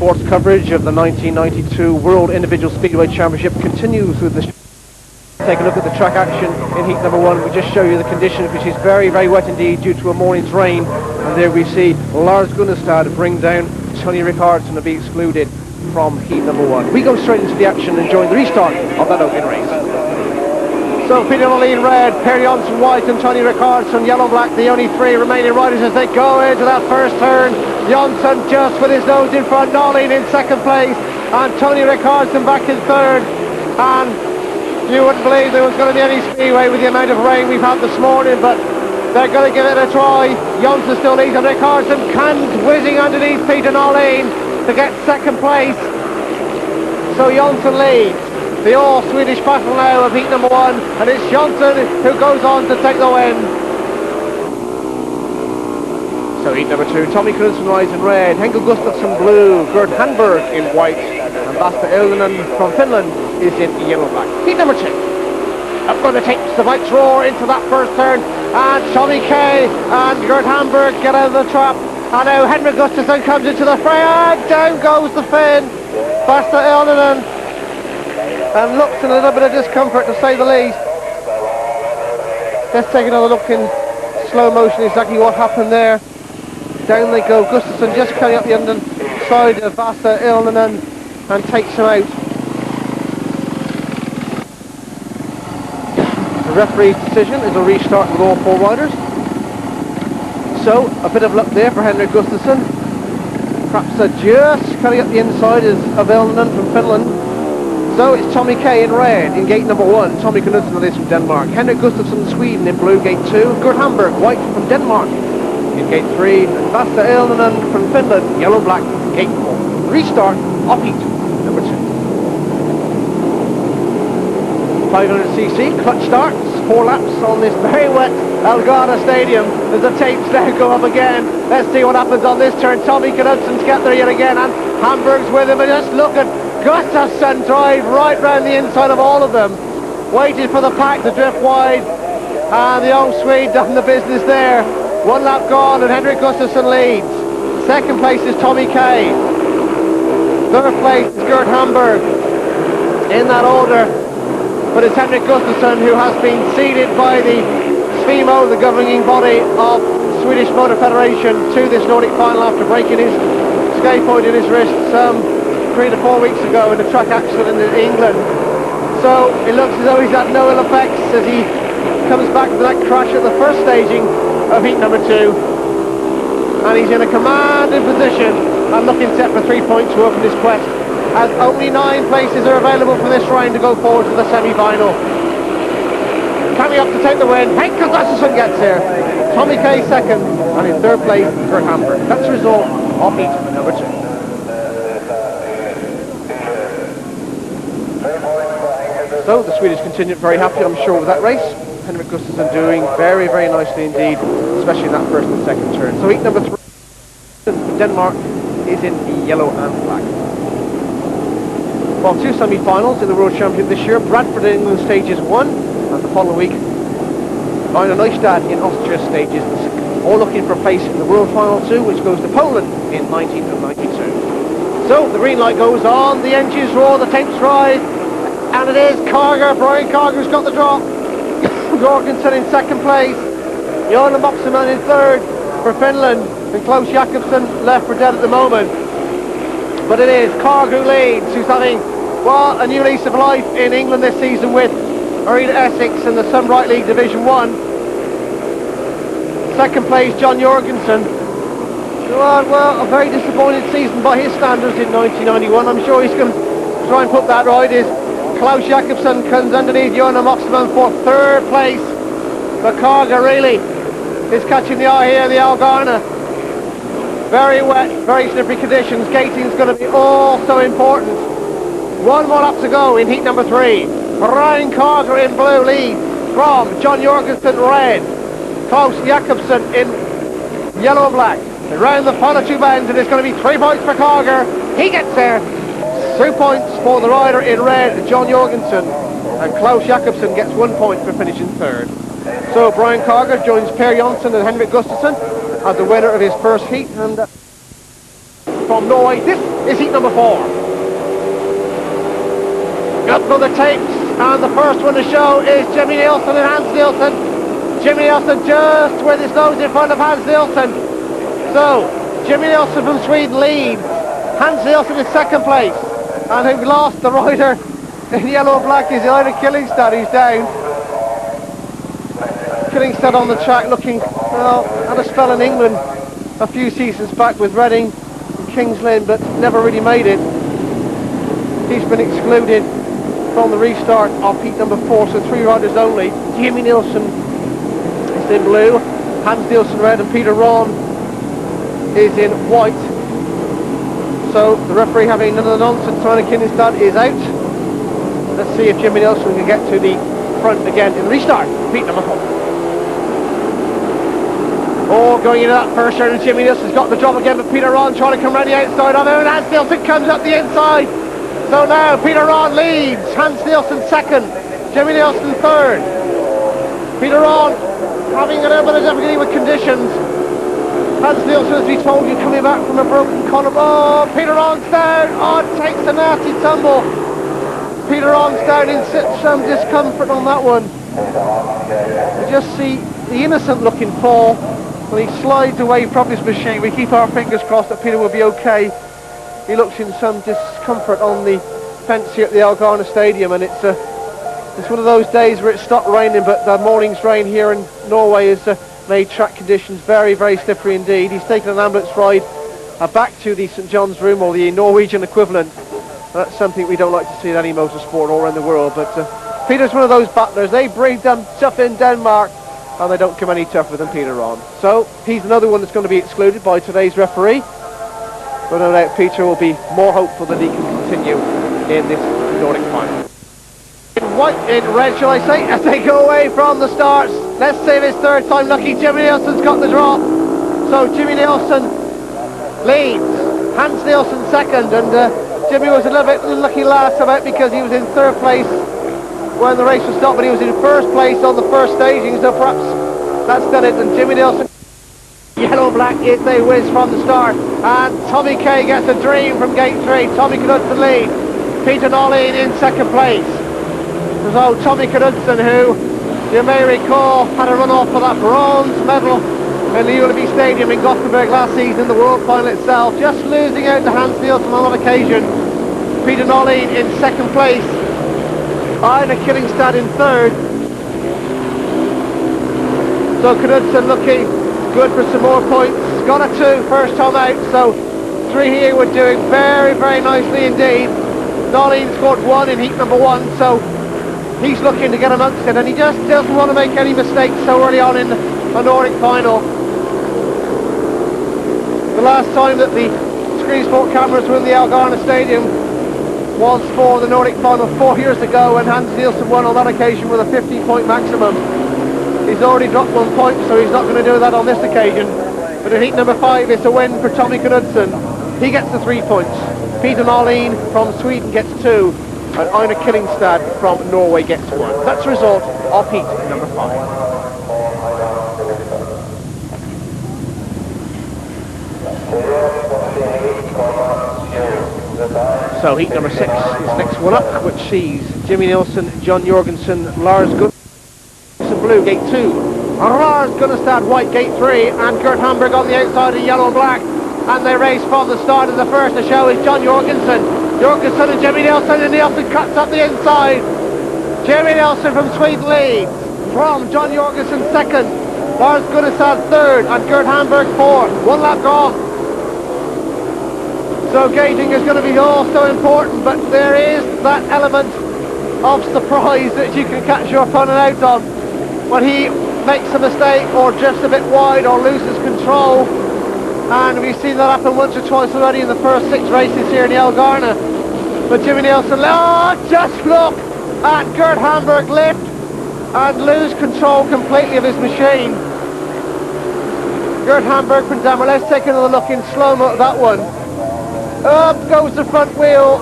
Sports coverage of the 1992 World Individual Speedway Championship continues with this. Take a look at the track action in heat number one. We just show you the conditions, which is very, very wet indeed due to a morning's rain. And there we see Lars Gunnestad bring down Tony Rickardsson and be excluded from heat number one. We go straight into the action and join the restart of that opening race. So Peter Nolly in red, Per Jonsson white and Tony Rickardsson yellow-black, the only three remaining riders as they go into that first turn. Jonsson just with his nose in front, Nolly in second place and Tony Rickardsson back in third. And you wouldn't believe there was going to be any speedway with the amount of rain we've had this morning, but they're going to give it a try. Jonsson still leads and Rickardsson whizzing underneath Peter Nolly to get second place. So Jonsson leads the all-Swedish battle now of heat number one, and it's Jonsson who goes on to take the win. So heat number two, Tommy Knudsen rides in red, Henkel Gustafsson blue, Gert Hamberg in white, and Basta Elgane from Finland is in yellow-black. Heat number two. Up going to take the Vikes roar into that first turn, and Tommy Kay and Gert Hamberg get out of the trap. And now Henrik Gustafsson comes into the fray, and down goes the Finn. Basta Elgane, and looks in a little bit of discomfort to say the least. Let's take another look in slow motion exactly what happened there. Down they go, Gustafsson just coming up the underside of Basta Elgane and takes him out. The referee's decision is a restart with all four riders. So a bit of luck there for Henrik Gustafsson. Perhaps just coming up the inside of Elgane from Finland. So it's Tommy Kay in red in gate number one, Tommy Knudsen is from Denmark, Henrik Gustafsson Sweden in blue, gate two, Gert Hamberg white from Denmark in gate three, and Basta Elgane from Finland, yellow-black, gate four. Restart of heat number two. 500cc, clutch starts, 4 laps on this very wet Elgane stadium as the tapes now go up again. Let's see what happens on this turn. Tommy Knudsen's got there yet again, and Hamberg's with him, and just look at Gustafsson drive right round the inside of all of them, waiting for the pack to drift wide, and the old Swede done the business there. 1 lap gone and Henrik Gustafsson leads. Second place is Tommy Kay. Third place is Gert Hamberg. In that order, but it's Henrik Gustafsson who has been seeded by the SFIMO, the governing body of Swedish Motor Federation, to this Nordic final after breaking his scaphoid in his wrist 3 to 4 weeks ago in a track accident in England. So it looks as though he's had no ill effects as he comes back from that crash at the first staging of heat number two. And he's in a commanding position and looking set for 3 points to open his quest, as only 9 places are available for this round to go forward to the semi-final. Coming up to take the win, Henrik Gustafsson gets here. Tommy Kay second, and in third place, Gert Hamberg. That's the result of heat number two. So the Swedish contingent very happy, I'm sure, with that race. Henrik Gustafsson doing very, very nicely indeed, especially in that first and second turn. So heat number three, Denmark is in yellow and black. Well, 2 semi-finals in the World Championship this year. Bradford in England stages 1, and the following week, Wiener Neustadt in Austria stages 6. All looking for a place in the World Final 2, which goes to Poland in 1992. So the green light goes on, the engines roar, the tapes rise. And it is Carger, Brian Carger's got the drop. Jorgensen in second place. Jonas Moxeman in third for Finland. And Klaus Jakobsen left for dead at the moment. But it is Carger who leads, who's having, well, a new lease of life in England this season with Arena Essex in the Sunbright League Division 1. Second place, John Jorgensen. Well, a very disappointing season by his standards in 1991. I'm sure he's going to try and put that right. Klaus Jakobsen comes underneath Jonas Moxeman for third place. But Carger really is catching the eye here, the Elgane. Very wet, very slippery conditions. Gating is going to be all so important. 1 more lap to go in heat number 3. Brian Carger in blue leads from John Jorgensen red. Klaus Jakobsen in yellow and black. Around the final 2 bends, and it's going to be 3 points for Carger. He gets there. 2 points for the rider in red, John Jorgensen, and Klaus Jakobsen gets 1 point for finishing third. So Brian Carger joins Per Jonsson and Henrik Gustafsson as the winner of his first heat. And from Norway, this is heat number 4. Up go the tapes, and the first one to show is Jimmy Nielsen and Hans Nielsen. Jimmy Nielsen just with his nose in front of Hans Nielsen. So, Jimmy Nielsen from Sweden leads. Hans Nielsen in second place. And who lost the rider in yellow and black is the Ida Killingstad, who's down. Killingstad on the track looking, well, had a spell in England a few seasons back with Reading and Kings Lynn, but never really made it. He's been excluded from the restart of heat number 4, so 3 riders only. Jimmy Nielsen is in blue, Hans Nielsen red, and Peter Ron is in white. So the referee having none of the nonsense. Ida Killingstad is out. Let's see if Jimmy Nielsen can get to the front again in the restart, heat number 4. Oh, going into that first turn, and Jimmy Nielsen's got the job again, but Peter Ron trying to come around the outside of him, and Hans Nielsen comes up the inside. So now Peter Ron leads, Hans Nielsen second, Jimmy Nielsen third. Peter Ron having a little bit of difficulty with conditions. Hans Nielsen, as we told you, coming back from a broken collarbone. Oh, Peter Ron's down. Oh, takes a nasty tumble. Peter Ron's down in some discomfort on that one. You just see the innocent looking fall. When he slides away from his machine, we keep our fingers crossed that Peter will be okay. He looks in some discomfort on the fence here at the Elgane Stadium, and it's one of those days where it stopped raining, but the morning's rain here in Norway has made track conditions very, very slippery indeed. He's taken an ambulance ride back to the St John's Room, or the Norwegian equivalent. That's something we don't like to see in any motorsport all around the world, but Peter's one of those battlers. They breed them tough in Denmark, and they don't come any tougher than Peter Ron. So he's another one that's going to be excluded by today's referee, but no doubt Peter will be more hopeful that he can continue in this Nordic final. In white, in red shall I say, as they go away from the starts. Let's see if it's third time lucky. Jimmy Nielsen's got the drop. So Jimmy Nielsen leads, Hans Nielsen second, and Jimmy was a little bit unlucky last about because he was in third place when the race was stopped, but he was in first place on the first staging, so perhaps that's done it. And Jimmy Nielsen, yellow and black, it's a whiz from the start, and Tommy Kay gets a dream from gate 3. Tommy Knudsen lead, Peter Nolleen in second place. So Tommy Knudsen, who you may recall had a run off for that bronze medal in the Ullevi Stadium in Gothenburg last season in the World Final itself, just losing out to Hans Nielsen on that occasion. Peter Nolleen in second place, Ida Killingstad in third. So Knudsen looking good for some more points. Got a 2 first time out, so 3 here were doing very, very nicely indeed. Nolleen scored 1 in heat number 1, so he's looking to get amongst it, and he just doesn't want to make any mistakes so early on in a Nordic final. The last time that the Screen Sport cameras were in the Elgane Stadium was for the Nordic final 4 years ago, and Hans Nielsen won on that occasion with a 15-point maximum. He's already dropped 1 point, so he's not going to do that on this occasion. But in heat number 5, it's a win for Tommy Knudsen. He gets the 3 points. Peter Nolleen from Sweden gets 2, and Ida Killingstad from Norway gets 1. That's the result of heat number 5. So heat number 6 is next one up, which sees Jimmy Nielsen, John Jorgensen, Lars Gunnarsson blue, gate 2, Lars Gunnarsson white, gate 3, and Gert Hamburg on the outside in yellow and black. And they race from the start, and the first to show is John Jorgensen. Jorgensen and Jimmy Nielsen, and Nielsen cuts up the inside. Jimmy Nielsen from Sweden leads, from John Jorgensen second, Lars Gunnarsson third, and Gert Hamburg fourth. 1 lap gone. So gauging is going to be also important, but there is that element of surprise that you can catch your opponent out on when he makes a mistake or drifts a bit wide or loses control. And we've seen that happen once or twice already in the first 6 races here in the Elgane. But Jimmy Nielsen, just look at Gert Hamburg lift and lose control completely of his machine. Gert Hamburg from Denmark. Let's take another look in slow-mo at that one. Up goes the front wheel.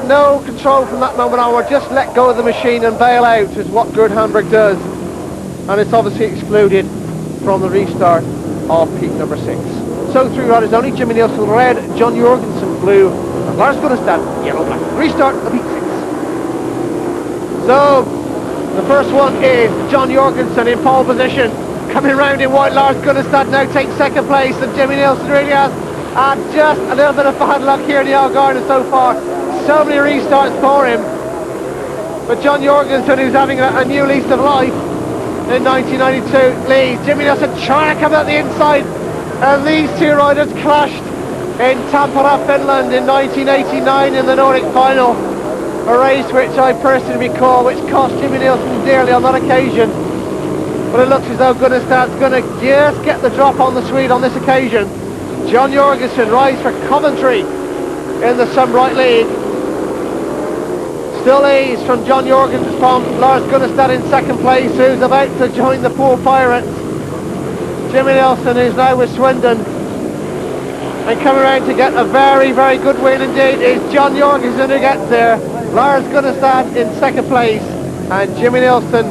No control from that moment onward. Just let go of the machine and bail out is what Gert Hamburg does. And it's obviously excluded from the restart of heat number 6. So 3 riders only, Jimmy Nielsen red, John Jorgensen blue, Lars Gunnestad, yellow black. Restart of heat 6. So, the first one is John Jorgensen in pole position. Coming round in white, Lars Gunnestad now takes second place, and Jimmy Nielsen really has just a little bit of bad luck here in the Elgane so far. So many restarts for him. But John Jorgensen, who's having a new lease of life in 1992, leads. Jimmy Nielsen trying to come out the inside, and these two riders clashed in Tampere, Finland in 1989 in the Nordic final. A race which I personally recall, which cost Jimmy Nielsen dearly on that occasion. But it looks as though Gunnestad's going to just get the drop on the Swede on this occasion. John Jorgensen rides for Coventry in the Sunbright League. Still leads from John Jorgensen from Lars Gunnestad in second place, who's about to join the Poor Pirates. Jimmy Nielsen, who's now with Swindon. And coming around to get a very, very good win indeed is John Jorgensen, who gets there. Lars Gunnestad in second place, and Jimmy Nielsen,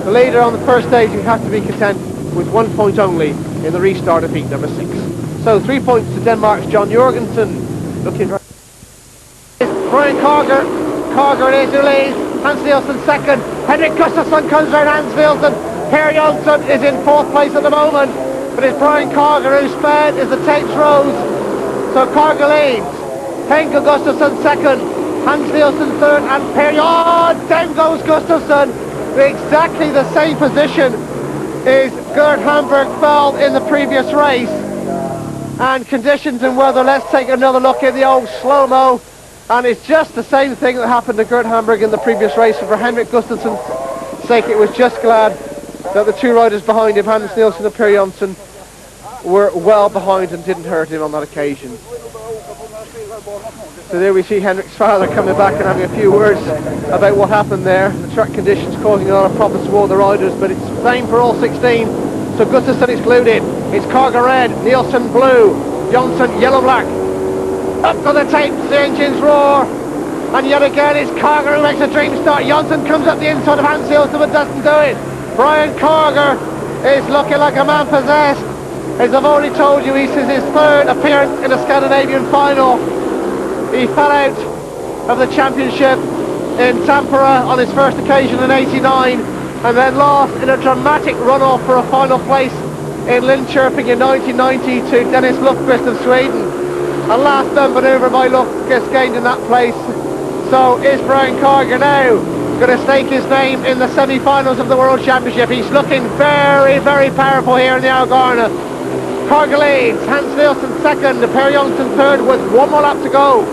the leader on the first stage, who has to be content with 1 point only in the restart of heat number 6. So 3 points to Denmark's John Jorgensen. Looking right. Brian Carger it is who leads. Hans Nielsen second. Henrik Gustafsson comes round Hans Nielsen. Per Jonsson is in fourth place at the moment, but it's Brian Carger who sped as the tapes rose. So Carger leads. Henrik Gustafsson second. Hans Nielsen third, and Per Jonsson. Down goes Gustafsson. Exactly the same position is Gerd Hamburg fell in the previous race. And conditions and weather, let's take another look at the old slow-mo, and it's just the same thing that happened to Gerd Hamburg in the previous race, and for Henrik Gustafsson's sake it was just glad that the two riders behind him, Hans Nielsen and Per Jonsson, were well behind and didn't hurt him on that occasion. So there we see Henrik's father coming back and having a few words about what happened there. The track conditions causing a lot of problems for all the riders, but it's the same for all 16. So Gustafsson is glued in. It's Carger red, Nielsen blue, Jonsson yellow-black. Up to the tapes, the engines roar. And yet again it's Carger who makes a dream start. Jonsson comes up the inside of Hans Nielsen but doesn't do it. Brian Carger is looking like a man possessed. As I've already told you, this is his third appearance in a Scandinavian final. He fell out of the championship in Tampere on his first occasion in '89, and then lost in a dramatic runoff for a final place in Linköping in 1990 to Dennis Lundqvist of Sweden. A last done manoeuvre by Lundqvist gained in that place. So is Brian Carger now going to stake his name in the semi-finals of the World Championship? He's looking very, very powerful here in the Elgane. Carger leads, Hans Nielsen second, Per Jonsson third with one more lap to go.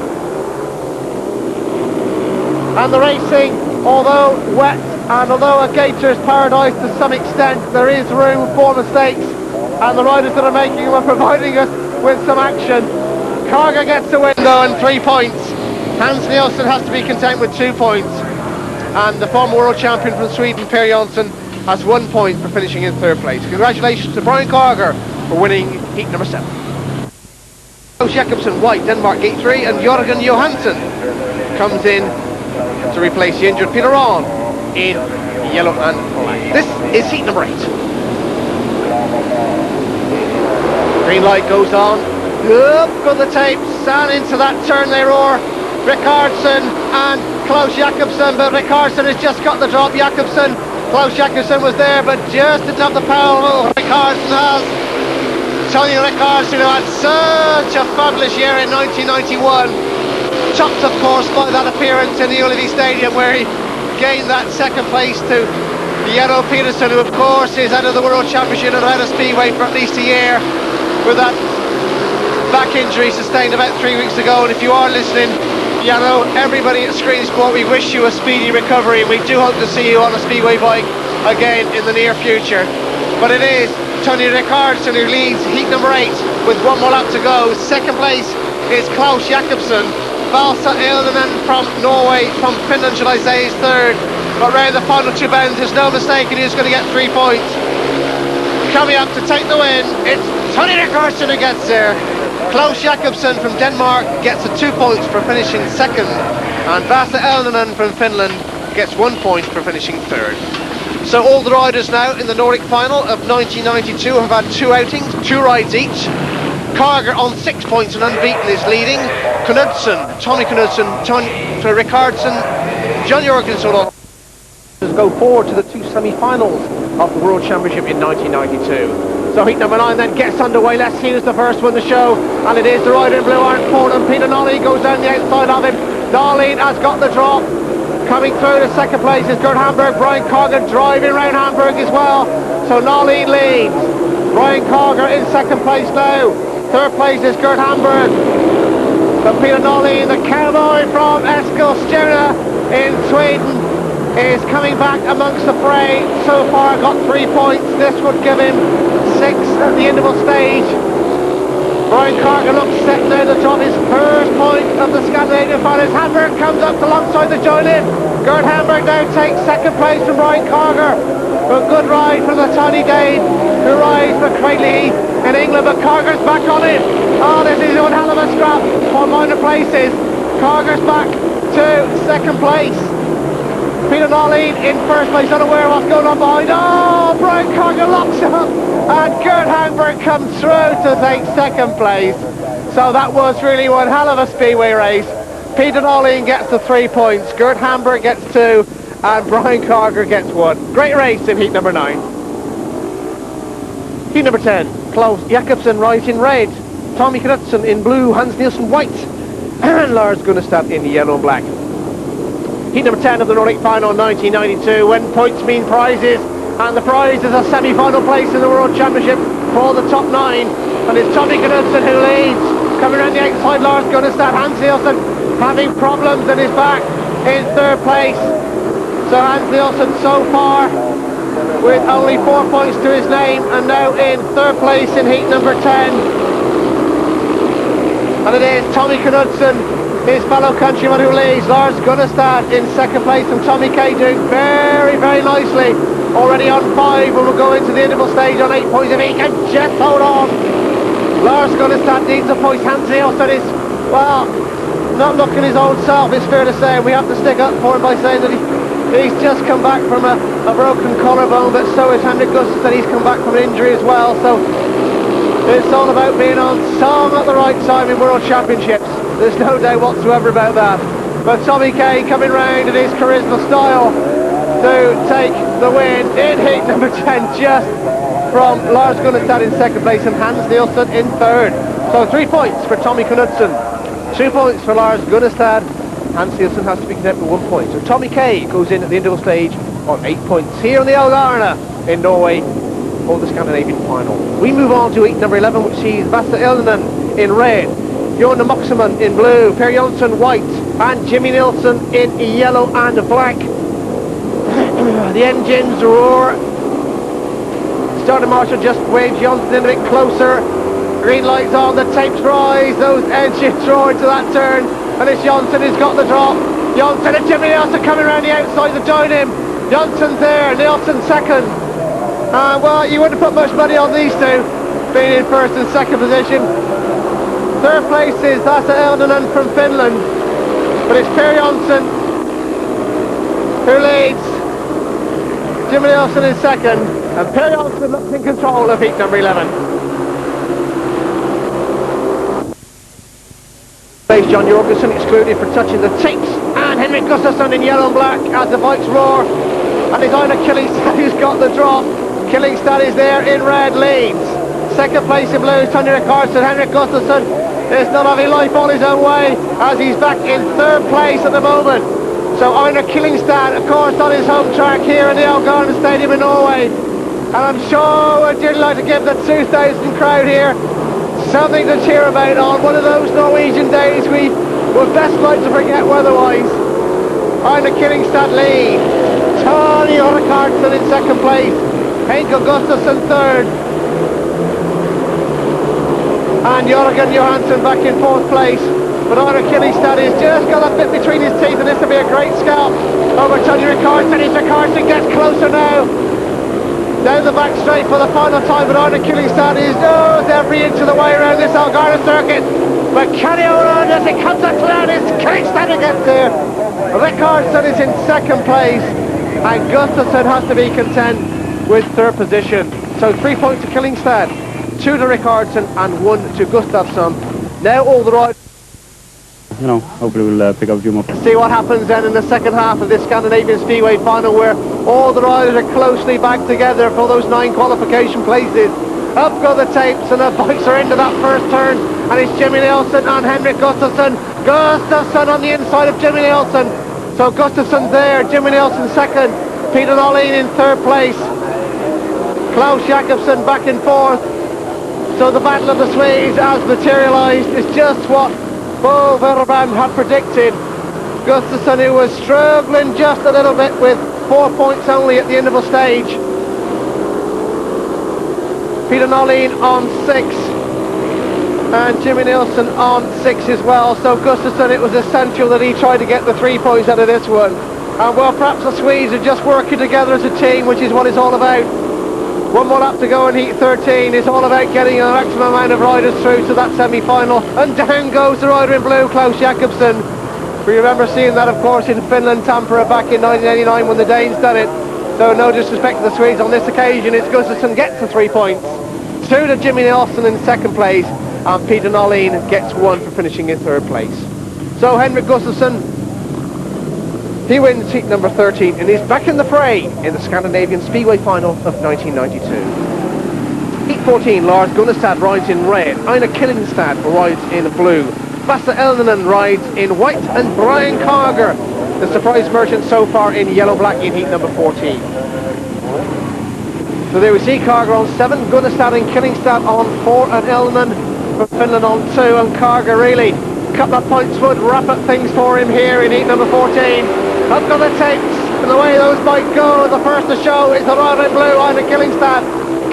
And the racing, although wet and although a gator's paradise to some extent, there is room for mistakes, and the riders that are making them are providing us with some action. Carger gets the win though and 3 points. Hans Nielsen has to be content with 2 points, and the former world champion from Sweden, Per Jonsson, has 1 point for finishing in third place. Congratulations to Brian Carger for winning heat number 7. Klaus Jakobsen, white, Denmark, gate 3, and Jørgen Johansen comes in to replace the injured Peter Rahn in yellow and black. This is heat number 8. Green light goes on. Up go the tapes, and into that turn they roar. Rickardson and Klaus Jakobsen, but Rickardson has just got the drop. Klaus Jakobsen was there, but just didn't have the power Rickardson has. Tony Rickardson, who had such a fabulous year in 1991, topped of course by that appearance in the Ullevi Stadium where he gained that second place to Jaro Peterson, who of course is out of the World Championship and out of Speedway for at least a year with that back injury sustained about 3 weeks ago. And if you are listening, Jaro, everybody at Screen Sport, we wish you a speedy recovery, and we do hope to see you on a Speedway bike again in the near future. But it is Tony Rickardson who leads heat number 8 with 1 more lap to go. Second place is Klaus Jakobsen. Valsa Elgane from Norway, from Finland should I say, is third. But round the final 2 bends, there's no mistake, and he's going to get 3 points. Coming up to take the win, it's Tony Rickardson who gets there. Klaus Jakobsen from Denmark gets 2 points for finishing second, and Valsa Elgane from Finland gets 1 point for finishing third. So all the riders now in the Nordic final of 1992 have had 2 outings, 2 rides each. Carger on 6 points and unbeaten is leading. Tommy Knudsen, Rickardson, John Jorgensen all go forward to the two semi-finals of the World Championship in 1992. So heat number 9 then gets underway. Let's see who's the first one to show, and it is the rider in blue, Aaron Fordham. Peter Nolly goes down the outside of him. Darlene has got the drop. Coming through to second place is Gert Hamburg. Brian Carger driving around Hamburg as well. So Nolly leads. Brian Carger in second place now. Third place is Gert Hamburg. So Peter Nolly, the cowboy from Eskilstuna in Sweden, is coming back amongst the fray. So far got 3 points. This would give him 6 at the interval stage. Brian Carger looks set now to drop his first point of the Scandinavian finals. Hamburg comes up alongside the join-in. Gert Hamburg now takes second place from Brian Carger. A good ride from the tiny Dane who rides for Craiglee in England, but Carger's back on it. Oh, this is one hell of a scrap for minor places. Carger's back to second place. Peter Nolly in first place, unaware of what's going on behind. Oh, Brian Carger locks up, and Gert Hamburg comes through to take second place. So that was really one hell of a speedway race. Peter Nolly gets the 3 points, Gert Hamburg gets 2, and Brian Carger gets 1. Great race in heat number 9. Heat number 10, Klaus Jakobsen rides in red, Tommy Knudsen in blue, Hans Nielsen white, and Lars Gunnestad in yellow and black. Heat number 10 of the Nordic Final 1992, when points mean prizes, and the prize is a semi-final place in the World Championship for the top 9, and it's Tommy Knudsen who leads. Coming around the outside, Lars Gunnestad. Hans Nielsen having problems and is back in third place. So Hans Nielsen so far with only 4 points to his name, and now in third place in heat number 10. And it is Tommy Knudsen, his fellow countryman, who leads. Lars Gunnestad in second place, and Tommy K doing very, very nicely. Already on 5, and we'll go into the interval stage on 8 points if he can just hold on. Lars Gunnestad needs a point. Hans Nielsen is, well, not looking his old self, it's fair to say, and we have to stick up for him by saying that he's just come back from a broken collarbone, but so is Henrik Gustafsson. He's come back from an injury as well, so it's all about being on song at the right time in World Championships. There's no doubt whatsoever about that. But Tommy K coming round in his charisma style to take the win in heat number 10, just from Lars Gunnestad in second place and Hans Nielsen in third. So 3 points for Tommy Knudsen, 2 points for Lars Gunnestad. Hans Nielsen has to be content with 1 point. So Tommy K goes in at the interval stage on 8 points here in the Elgane in Norway for the Scandinavian final. We move on to heat number 11, which sees Vasa Elgane in red, Jonas Moxeman in blue, Per Jonsson white, and Jimmy Nilsson in yellow and black. The engines roar. Starter marshal just waves Jonsson in a bit closer. Green lights on, the tapes rise, those engines roar into that turn, and it's Jonsson who's got the drop. Jonsson and Jimmy Nilsson coming around the outside to join him. Jonsson's there, Nilsson second. Well, you wouldn't put much money on these two being in first and second position. Third place is Vasa Elgane from Finland, but it's Per Jonsson who leads. Jimmy Nilsson in second, and Per Jonsson looks in control of heat number 11. John Jorgensen excluded for touching the tapes, and Henrik Gustafsson in yellow and black as the bikes roar, and it's Einar Killingstad who's got the drop. Killingstad is there in red, leads. Second place in blue, Tony Rickardson. Henrik Gustafsson is not having life on his own way as he's back in third place at the moment. So Einar Killingstad, of course, on his home track here in the Elgane Stadium in Norway, and I'm sure would really like to give the 2,000 crowd here something to cheer about on one of those Norwegian days we would best like to forget weather-wise. Einar Killingstad lead, Tony Rickardson in second place, Henkel Gustafsson third, and Jørgen Johansson back in fourth place. But Einar Killingstad has just got a bit between his teeth, and this will be a great scalp over Tony Rickardson. Rickardson gets closer now, down the back straight for the final time, but Einar Killingstad is every inch of the way around this Elgane circuit. But can he hold on as it comes to cloud? It's Killingstad who gets there. Rickardson is in second place, and Gustafsson has to be content with third position. So 3 points to Killingstad, 2 to Rickardsson and 1 to Gustafsson. Now all the riders, you know, hopefully we'll pick up a few more. See what happens then in the second half of this Scandinavian Speedway final, where all the riders are closely back together for those 9 qualification places. Up go the tapes and the bikes are into that first turn, and it's Jimmy Nielsen and Henrik Gustafsson. Gustafsson on the inside of Jimmy Nielsen. So Gustafsson's there, Jimmy Nielsen second, Peter Nolin in third place, Klaus Jakobsen back in fourth. So the battle of the Swedes has materialised. It's just what Bo Verbrand had predicted. Gustafsson, who was struggling just a little bit with 4 points only at the end of the stage. Peter Nolin on 6 and Jimmy Nielsen on 6 as well. So Gustafsson, it was essential that he tried to get the 3 points out of this one. And well, perhaps the Swedes are just working together as a team, which is what it's all about. 1 more lap to go in heat 13. It's all about getting an maximum amount of riders through to that semi-final. And down goes the rider in blue, Klaus Jakobsen. We remember seeing that, of course, in Finland, Tampere back in 1989 when the Danes done it. So no disrespect to the Swedes on this occasion. It's Gustafsson gets the 3 points. 2 to Jimmy Nielsen in second place. And Peter Nolin gets 1 for finishing in third place. So Henrik Gustafsson, he wins heat number 13 and is back in the fray in the Scandinavian Speedway final of 1992. Heat 14, Lars Gunnestad rides in red, Einar Killingstad rides in blue, Basse Elgane rides in white, and Brian Carger, the surprise merchant so far, in yellow-black in heat number 14. So there we see Carger on 7, Gunnestad and Killingstad on 4, and Elgane from Finland on 2, and Carger really, a couple of points would wrap up things for him here in heat number 14. Up go the tapes, and the way those might go, the first to show is the rider in blue, Einar Killingstad.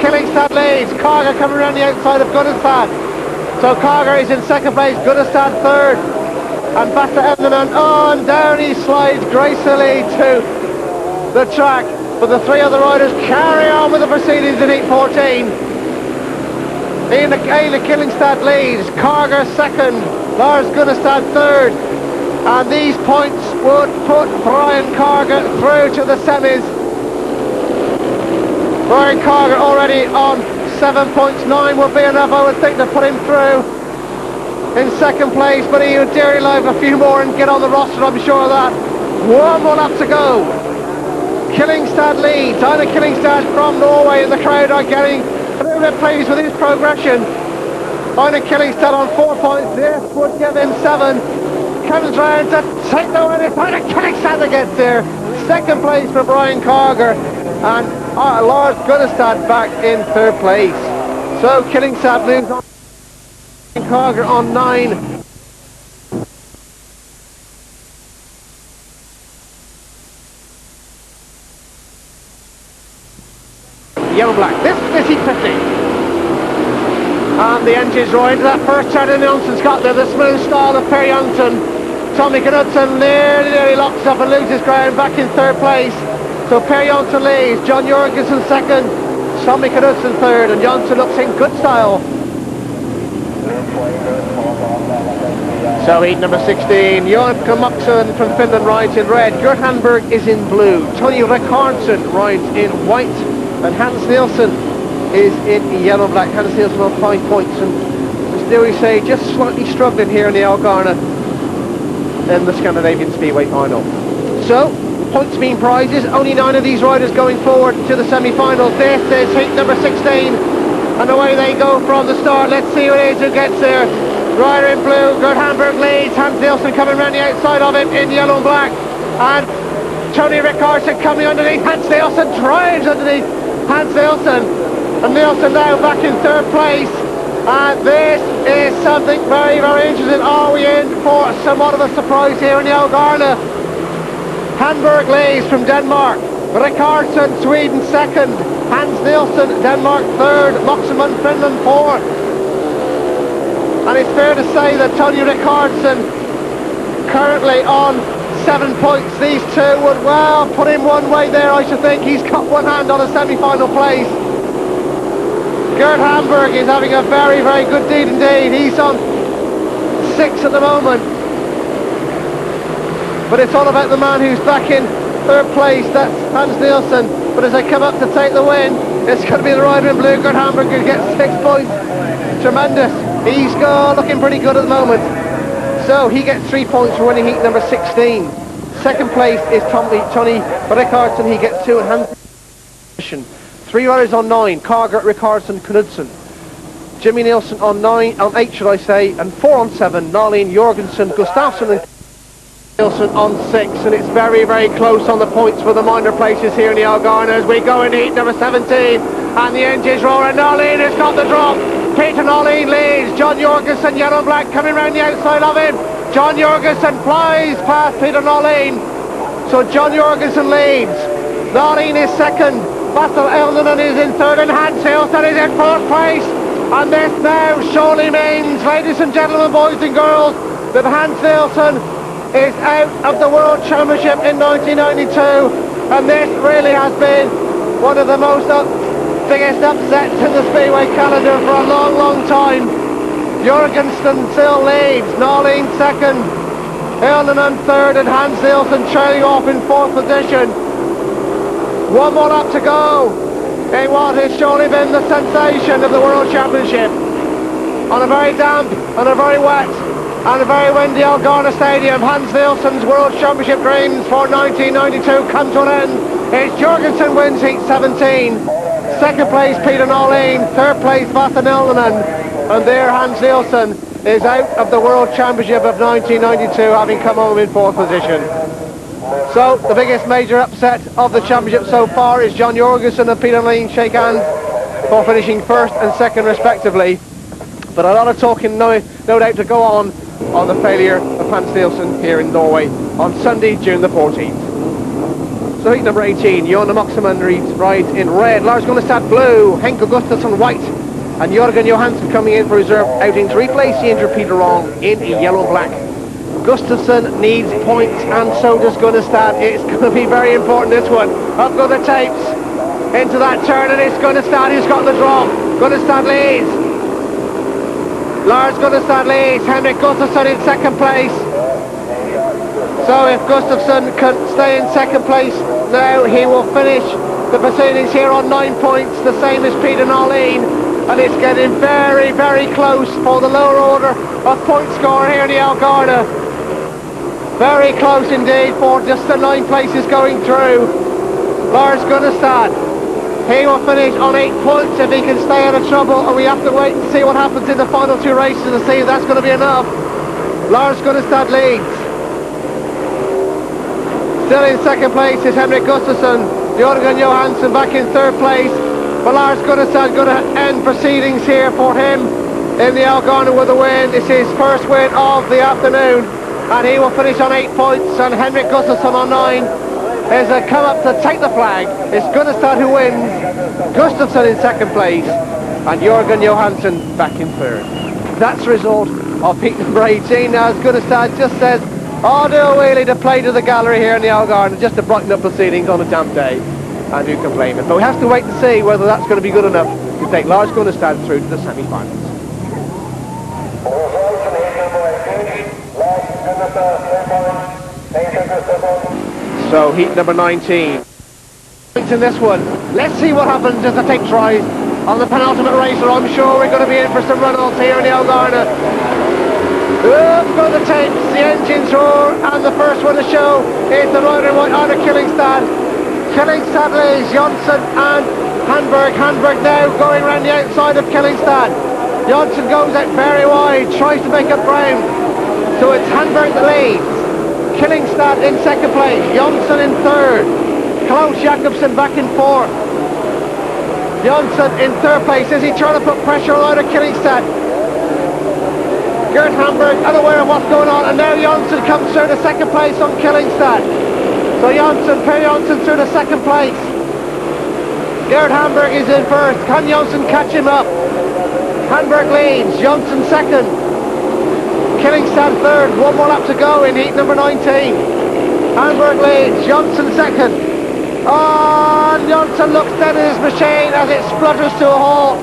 Killingstad leads, Carger coming around the outside of Gunnestad. So Carger is in second place, Gunnestad third, and Basse Elgane on, down he slides gracefully to the track. But the 3 other riders carry on with the proceedings in heat 14. Einar Killingstad leads, Carger second, Lars Gunnestad third. And these points would put Brian Carger through to the semis. Brian Carger already on 7 points, 9 would be enough, I would think, to put him through in second place, but he would dearly like a few more and get on the roster, I'm sure of that. 1 more lap to go. Killingstad leads, Einar Killingstad from Norway, and the crowd are getting a little bit pleased with his progression. Einar Killingstad on 4 points, this would give him 7. Comes round to take the win. It's Einar Killingstad that gets there. Second place for Brian Carger, and Lars Gunnestad back in third place. So Killingstad moves on. Carger on 9. Yellow-black. This is heat 15. And the engines roll into that first turn, and Johnson's got there, the smooth style of Per Johnson. Tommy Knudsen nearly locks up and loses ground, back in third place. So Per Johnson leads, John Jorgensen second, Tommy Knudsen third, and Johnson looks in good style. So heat number 16, Jörg Moxon from Finland rides in red, Gert Hamburg is in blue, Tony Rickardsson rides in white, and Hans Nielsen is in yellow-black. Hans Nielsen on 5 points, and as Dewey say, just slightly struggling here in the Elgane in the Scandinavian Speedway final. So, points being prizes, only 9 of these riders going forward to the semi-finals. This is heat number 16, and away they go from the start. Let's see who it is who gets there. Rider in blue, Gert Hamburg leads, Hans Nielsen coming around the outside of him in yellow and black, and Tony Rickardsson coming underneath. Hans Nielsen drives underneath Hans Nielsen, and Nielsen now back in third place. And this is something very, very interesting. Are we in for somewhat of a surprise here in the Elgane? Hamburg leads from Denmark, Rickardsson, Sweden second, Hans Nielsen, Denmark third, Moxman, Finland fourth. And it's fair to say that Tony Rickardsson currently on 7 points. These two would well put him one way there, I should think. He's got one hand on a semi-final place. Gert Hamburg is having a very, very good deed indeed. He's on 6 at the moment. But it's all about the man who's back in third place, that's Hans Nielsen. But as they come up to take the win, It's going to be the rider in blue, Gert Hamburg, who gets 6 points. Tremendous. He's looking pretty good at the moment. So he gets 3 points for winning heat number 16. Second place is Tony Rickardsson. He gets 2 and Hans. 3 riders on 9. Carger, Rickardsson, Knudsen. Jimmy Nielsen on 8 should I say, and 4 on 7. Nalin, Jorgensen, Gustafsson and Nielsen on 6, and it's very, very close on the points for the minor places here in the Elgane as we go into heat number 17, and the engine's roaring. Nalin has got the drop. Peter Nalin leads. John Jorgensen, yellow and black, coming round the outside of him. John Jorgensen flies past Peter Nalin, so John Jorgensen leads. Nalin is second. Bastel Elgane is in third, and Hans Hilton is in fourth place. And this now surely means, ladies and gentlemen, boys and girls, that Hans Hilton is out of the World Championship in 1992, and this really has been one of the biggest upsets in the Speedway calendar for a long, long time. Jorgensen still leads, Nalin second, Elgane third, and Hans Hilton trailing off in fourth position. One more lap to go in what has surely been the sensation of the World Championship. On a very damp, on a very wet, and a very windy Elgane Stadium, Hans Nielsen's World Championship dreams for 1992 come to an end. It's Jorgensen wins heat 17. Second place Peter Nalin, third place Bastel Elgane, and there Hans Nielsen is out of the World Championship of 1992, having come home in fourth position. So the biggest major upset of the championship so far is John Jorgensen and Peter Nalin shake hands for finishing first and second respectively. But a lot of talking no doubt to go on the failure of Hans Nielsen here in Norway on Sunday, June the 14th. So heat number 18, Johan Moxeman rides in red, Lars Gunnestad blue, Henkel Gustafsson white, and Jørgen Johansson coming in for reserve outing to replace the injured Peter Wrong in yellow and black. Gustafsson needs points, and so does Gunnestad. It's going to be very important, this one. Up go the tapes into that turn, and it's Gunnestad who's got the drop. Gunnestad leads. Lars Gunnestad leads. Henrik Gustafsson in second place. So if Gustafsson can stay in second place now, he will finish the proceedings here on 9 points, the same as Peter Nalin, and it's getting very, very close for the lower order of point score here in the Elgane. Very close indeed for just the 9 places going through. Lars Gunnestad, he will finish on 8 points if he can stay out of trouble, and we have to wait and see what happens in the final 2 races to see if that's going to be enough. Lars Gunnestad leads. Still in second place is Henrik Gustafsson. Jørgen Johansson back in third place. But Lars Gunnestad going to end proceedings here for him in the Elgane with a win. It's his first win of the afternoon, and he will finish on 8 points, and Henrik Gustafsson on 9 is come up to take the flag. It's Gunnestad who wins, Gustafsson in second place, and Jørgen Johansson back in third. That's the result of heat number 18, as Gunnestad just says, "Oh, do a wheelie to play to the gallery here in the Elgane, just to brighten up proceedings on a damp day." And who can blame him? But we have to wait and see whether that's going to be good enough to take Lars Gunnestad through to the semi-finals. So heat number 19. Points in this one. Let's see what happens as the tape tries on the penultimate racer. I'm sure we're going to be in for some runnouts here in the Elgane. Up go the tapes, the engines roar, and the first one to show is the rider in white out of Killingstad. Killingstad leads Jonsson and Handberg. Handberg now going around the outside of Killingstad. Jonsson goes out very wide, tries to make up ground. So it's Handberg that leads. Killingstad in second place, Jonsson in third. Klaus Jakobsen back in fourth. Jonsson in third place. Is he trying to put pressure on Killingstad? Gert Hamburg unaware of what's going on, and now Jonsson comes through to second place on Killingstad. So Jonsson, Per Jonsson through to second place. Gert Hamburg is in first. Can Jonsson catch him up? Hamburg leads, Jonsson second. Killingstad third. One more lap to go in heat number 19. Hamburg leads, Jonsson second. Oh, and Jonsson looks dead in his machine as it splutters to a halt.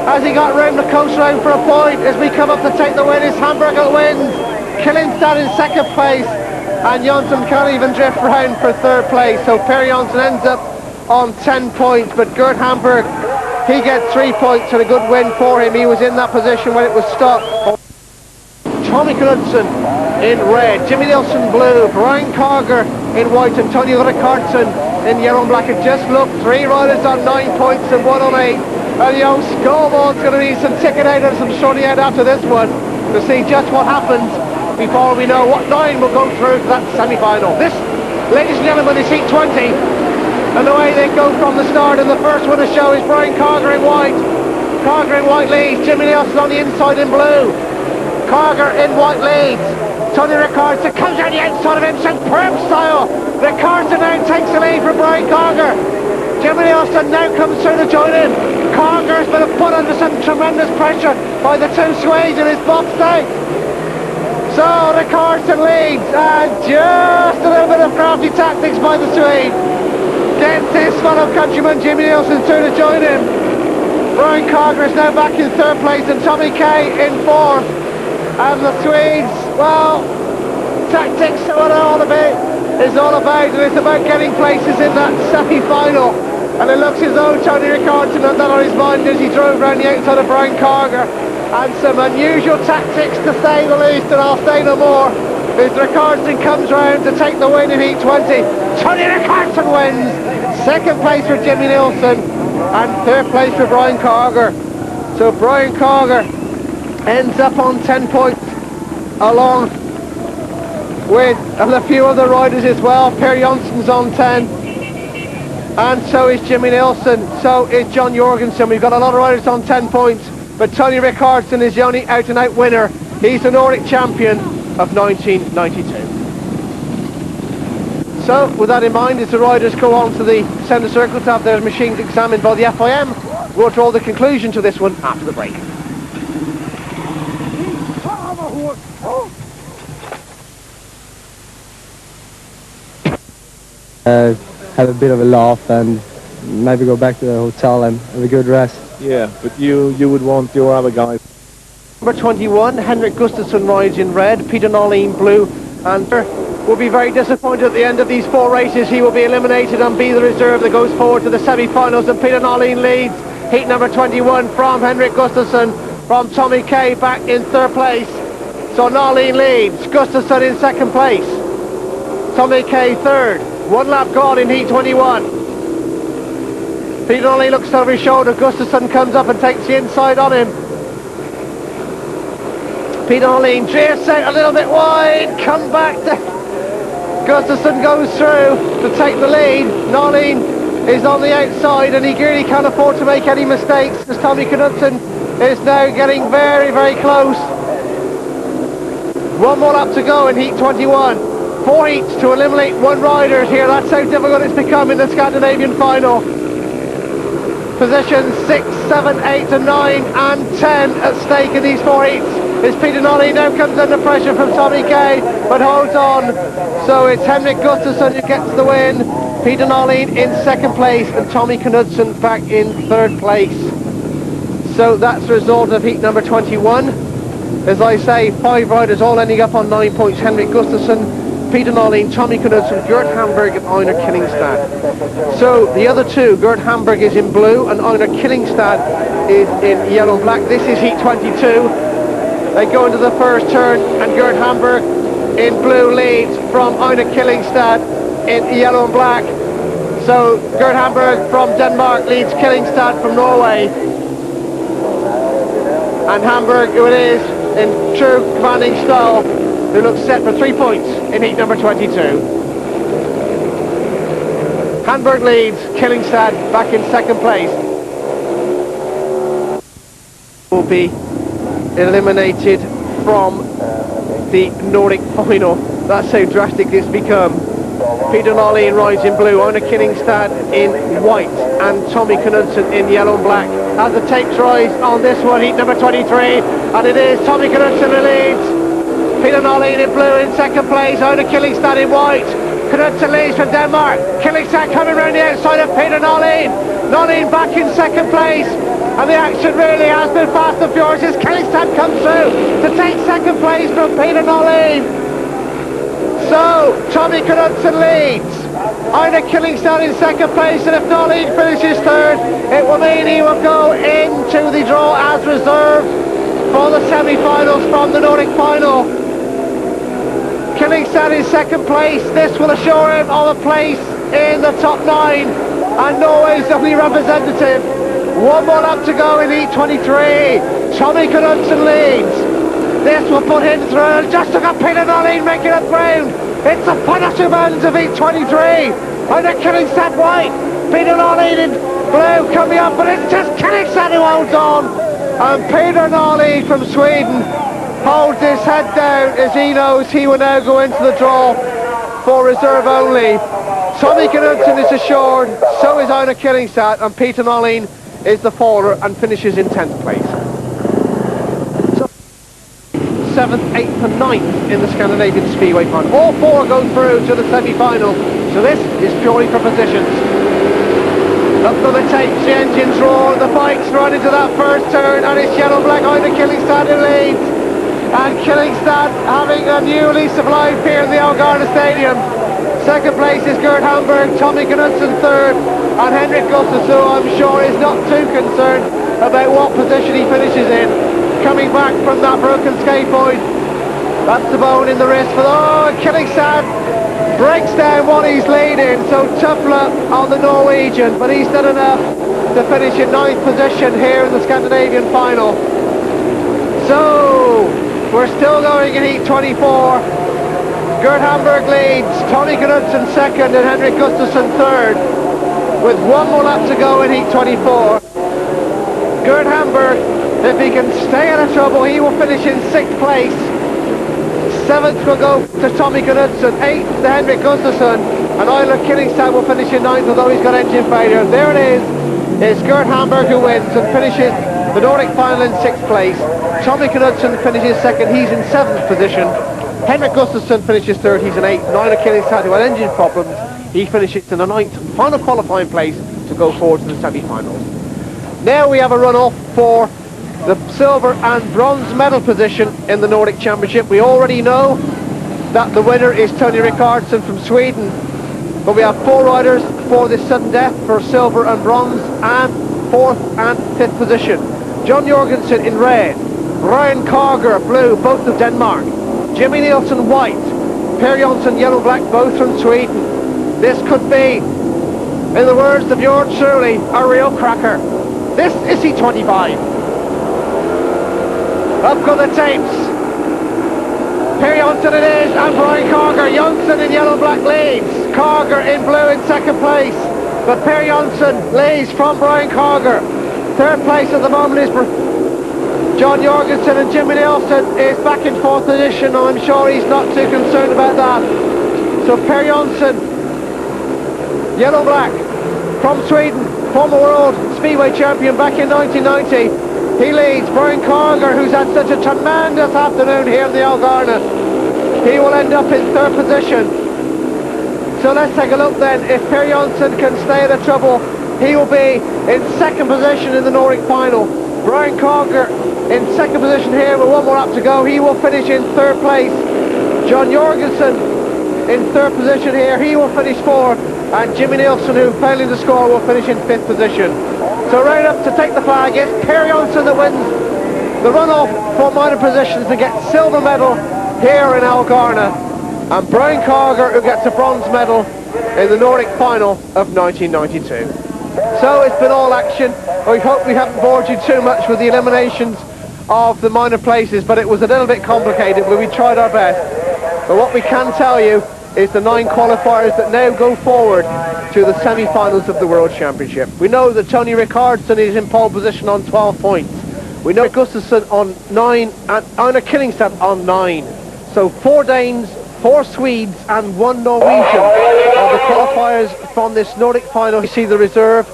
As he got round the coast round for a point, as we come up to take the win, it's Hamburg that wins. Killingstad in second place, and Jonsson can't even drift round for third place. So Per Jonsson ends up on 10 points, but Gert Hamburg, he gets 3 points and a good win for him. He was in that position when it was stopped. Tommy Knudsen in red, Jimmy Nielsen blue, Brian Carger in white, and Tony Rickardson in yellow and black. And just look, 3 riders on 9 points and 1 on 8. And the old scoreboard's going to need some ticketators and sorting out after this one to see just what happens before we know what 9 will go through to that semi-final. This, ladies and gentlemen, is heat 20. And the way they go from the start, and the first one to show is Brian Carger in white. Carger in white leads, Jimmy Nielsen on the inside in blue. Carger in white leads. Tony Rickardson comes out the outside of him, superb style. Rickardson now takes the lead from Brian Carger. Jimmy Nielsen now comes through to join him. Carger's been put under some tremendous pressure by the 2 Swedes in his box out. So Rickardson leads, and just a little bit of crafty tactics by the Swede. Gets his fellow countryman Jimmy Nielsen through to join him. Brian Carger is now back in 3rd place and Tommy Kay in 4th. And the Swedes, well, tactics are what all about, is all about, and it's about getting places in that semi-final. And it looks as though Tony Rickardson had that on his mind as he drove around the outside of Brian Carger. And some unusual tactics, to say the least, and I'll say no more, as Rickardson comes round to take the win in heat 20. Tony Rickardson wins. 2nd place for Jimmy Nielsen and 3rd place for Brian Carger. So Brian Carger ends up on 10 points along with a few other riders as well. Per Jonsson's on 10, and so is Jimmy Nielsen, so is John Jorgensen. We've got a lot of riders on 10 points, but Tony Rickardson is the only out and out winner. He's the Nordic champion of 1992. So with that in mind, as the riders go on to the centre circle to have their machines examined by the FIM, we'll draw the conclusion to this one after the break. Have a bit of a laugh and maybe go back to the hotel and have a good rest. Yeah, but you would want your other guys. Number 21, Henrik Gustafsson rides in red, Peter Norlin blue, and will be very disappointed at the end of these 4 races. He will be eliminated and be the reserve that goes forward to the semi-finals, and Peter Norlin leads heat number 21 from Henrik Gustafsson, from Tommy Kay back in 3rd place. So Norlin leads, Gustafsson in 2nd place, Tommy Kay 3rd. 1 lap gone in heat 21. Peter Norlin looks over his shoulder, Gustafsson comes up and takes the inside on him. Peter Norlin drifts out a little bit wide, come back to... Gustafsson goes through to take the lead. Norlin is on the outside and he really can't afford to make any mistakes, as Tommy Knudsen is now getting very, very close. 1 more lap to go in heat 21. 4 heats to eliminate 1 rider here. That's how difficult it's become in the Scandinavian final. Positions 6, 7, 8 and 9 and 10 at stake in these 4 heats. As Peter Norlin now comes under pressure from Tommy Kay, but holds on. So it's Henrik Gustafsson who gets the win. Peter Norlin in 2nd place and Tommy Knudsen back in 3rd place. So that's the result of heat number 21. As I say, 5 riders all ending up on 9 points. Henrik Gustafsson, Peter Norlin, Tommy Knudsen, Gert Hamburg and Einar Killingstad. So the other 2, Gert Hamburg is in blue and Einar Killingstad is in yellow and black. This is heat 22. They go into the first turn and Gert Hamburg in blue leads from Einar Killingstad in yellow and black. So Gert Hamburg from Denmark leads Killingstad from Norway. And Hamburg, who it is, in true commanding style, who looks set for 3 points in heat number 22. Hamburg leads, Killingstad back in 2nd place. Will be eliminated from the Nordic final. That's how drastic it's become. Peter Norlin rides in blue, Einar Killingstad in white, and Tommy Knudsen in yellow and black. As the tapes rise on this one, heat number 23, and it is Tommy Knudsen who leads. Peter Norlin in blue in 2nd place, Einar Killingstad in white. Knudsen leads from Denmark. Killingstad coming round the outside of Peter Norlin. Norlin back in 2nd place. And the action really has been fast and furious as Killingstad comes through to take 2nd place from Peter Norlin. So Tommy Knudsen leads. Einar Killingstad in second place, and if Noreen finishes third, it will mean he will go into the draw as reserved for the semi-finals from the Nordic final. Killingstad in second place. This will assure him of a place in the top 9 and Norway's only representative. One more lap to go in Heat 23. Tommy Knudsen leads. This will put him through. Just took a Peter Noreen making up ground. It's the final 2 bands of Heat 23. And the Killingstad white. Peter Noreen in blue coming up, but it's just Killingstad who holds on. And Peter Noreen from Sweden holds his head down as he knows he will now go into the draw for reserve only. Tommy Knudsen is assured, so is Einar Killingstad, and Peter Noreen is the faller and finishes in 10th place. So 7th, 8th and 9th in the Scandinavian Speedway final. All 4 go through to the semi-final, so this is purely for positions. Up for the tapes, the engines roar, the bikes run into that first turn, and it's yellow-black Einar Killingstad who leads. And Killingstad having a new lease of life here in the Elgane Stadium. Second place is Gerd Hamburg, Tommy Knudsen third, and Henrik Gustafsson, who I'm sure is not too concerned about what position he finishes in. Coming back from that broken skateboard. That's the bone in the wrist for Killingstad breaks down what he's leading, so tough luck on the Norwegian, but he's done enough to finish in 9th position here in the Scandinavian final. So we're still going in Heat 24. Gerd Hamburg leads, Tommy Knudsen second and Henrik Gustafsson third, with 1 more lap to go in Heat 24. Gerd Hamburg, if he can stay out of trouble, he will finish in 6th place. 7th will go to Tommy Knudsen, 8th to Henrik Gustafsson, and Einar Killingstad will finish in 9th, although he's got engine failure. There it is. It's Gerd Hamburg who wins and finishes the Nordic final in 6th place. Tommy Knudsen finishes 2nd, he's in 7th position. Henrik Gustafsson finishes 3rd, he's in 8th. Einar Killingstad, who had engine problems, he finishes in the 9th, final qualifying place to go forward to the semi-finals. Now we have a run-off for the silver and bronze medal position in the Nordic Championship. We already know that the winner is Tony Rickardsson from Sweden, but we have 4 riders for this sudden death for silver and bronze, and 4th and 5th position. John Jorgensen in red, Ryan Carger blue, both of Denmark, Jimmy Nielsen white, Per Jonsson yellow-black, both from Sweden. This could be, in the words of Bjorn Shirley, a real cracker. This is Heat 25. Up go the tapes. Per Jonsson it is, and Brian Carger. Jonsson in yellow-black leads. Carger in blue in 2nd place. But Per Jonsson leads from Brian Carger. 3rd place at the moment is John Jorgensen, and Jimmy Nielsen is back in 4th position. I'm sure he's not too concerned about that. So Per Jonsson, yellow-black, from Sweden, former world speedway champion back in 1990. He leads. Brian Carger, who's had such a tremendous afternoon here in the Elgane, he will end up in 3rd position. So let's take a look then. If Per Jonsson can stay out of trouble, he will be in 2nd position in the Nordic final. Brian Carger in 2nd position here with 1 more lap to go. He will finish in 3rd place. John Jorgensen in 3rd position here. He will finish 4th. And Jimmy Nielsen, who failing to score, will finish in 5th position. So right up to take the flag, it's Per Jonsson that wins the run-off for minor positions to get silver medal here in Elgane. And Brian Carger, who gets a bronze medal in the Nordic final of 1992. So it's been all action. We hope we haven't bored you too much with the eliminations of the minor places, but it was a little bit complicated, but we tried our best. But what we can tell you is the 9 qualifiers that now go forward to the semi-finals of the World Championship. We know that Tony Rickardsson is in pole position on 12 points. We know Gustafsson on 9 and Einar Killingstad on 9. So 4 Danes, 4 Swedes and 1 Norwegian are the qualifiers from this Nordic final. You see the reserve.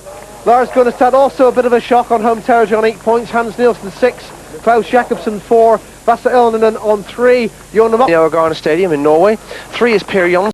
Lars Gunnestad also a bit of a shock on home territory on 8 points. Hans Nielsen 6, Klaus Jakobsen 4, Vasa Ilnanen on 3. The Elgane Stadium in Norway. 3 is Per Jonsson.